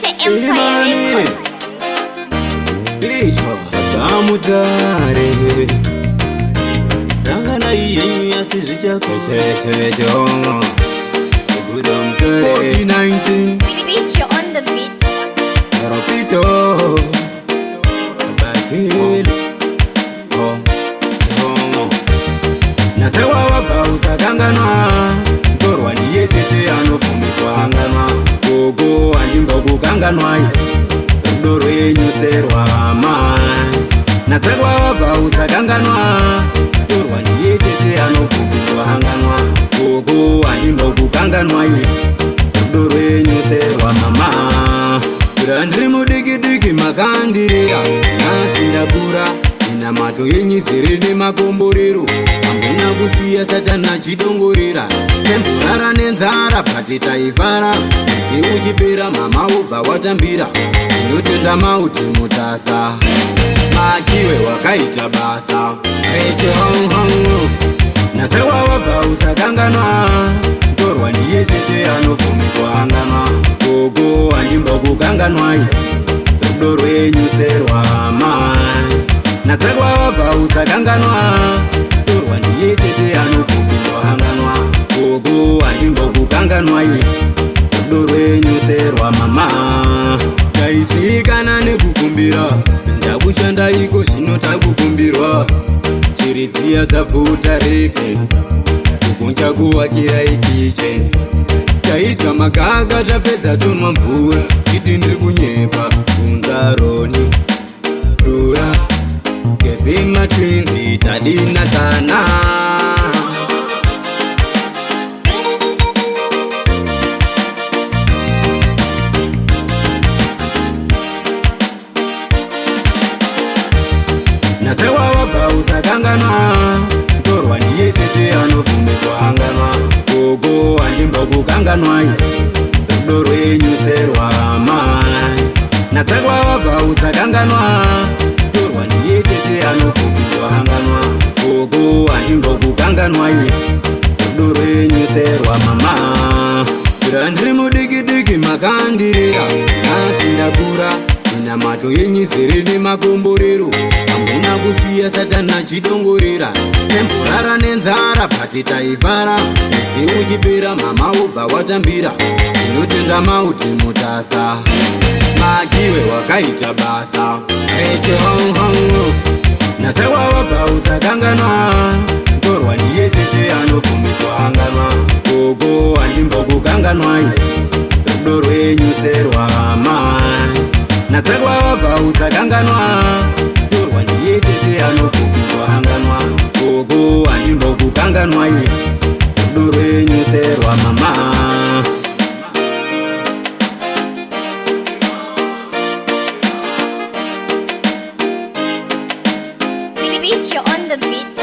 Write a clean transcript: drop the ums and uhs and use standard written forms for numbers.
Empire Records. Icho tamutare Nangana yenyu yasizvichako Chechecho Gudom kare 2019 Beach, you're on the beat. Ropito Bakil Natewa wapausa kanganwa Torwa ndiye chete anofumitwa anganwa Gogo andimbo kukanganwa Rudoro yenyu serwa mai Natewa wapausa kanganwa Torwa ndiye chete anofumitwa anganwa Gogo andimbo kukanganwa Rudoro yenyu serwa mama Kurandiri mudiki makandirira Nasindakura Nina mato yenyizere nemakomborero Hamuna kusiya satana chidongorera Temporara nenzara pati taifara Mzi uchipera mama ubva watambira Ndotenda mauti mutasa Makiwe wakaita basa Reche hong Natewa wabva usakanganwa Torwa ndiye chete anofumitwa anganwa Gogo andimbo kukanganwa Rudo rwenyu serwa mai Natewa wabva usakanganwa Torwa ndiye chete anofumitwa anganwa Gogo andimbo kukanganwa Rudo rwenyu serwa mama Taisikana nekukumbira Ndakushanda iko zvino takukumbirwa Chiridziya dzabvuta reke Kukuncha kuwakira ikichen Taidya magaga tapedza tonwa mvura Chiti ndiri kunyepa kunzaroni Dura Gezima twinzi tadina tana Natewa wabva usakanganwa Torwa ndiye chete anofumitwa anganwa Gogo andimbo kukanganwa Rudo rwenyu serwa mai Natewa wabva usakanganwa Torwa ndiye chete anofumitwa anganwa Gogo andimbo kukanganwa Rudo rwenyu serwa mama Kurandiri mudiki makandirira Nasindakura Nina mato yenyizere nemakomborero Hamuna kusiya satana chidongorera Temporara nenzara pati taifara Mzi uchipera mama ubva watambira Ndotenda mauti mutasa Makiwe wakaita basa Reche hong Natewa wabva usakanganwa Torwa ndiye chete anofumitwa anganwa Gogo andimbo kukanganwa Rudo rwenyu serwa mai Natewa wabva usakanganwa Torwa ndiye chete anofumitwa anganwa Gogo andimbo kukanganwa Rudo rwenyu serwa mama Beach, you're on the beat.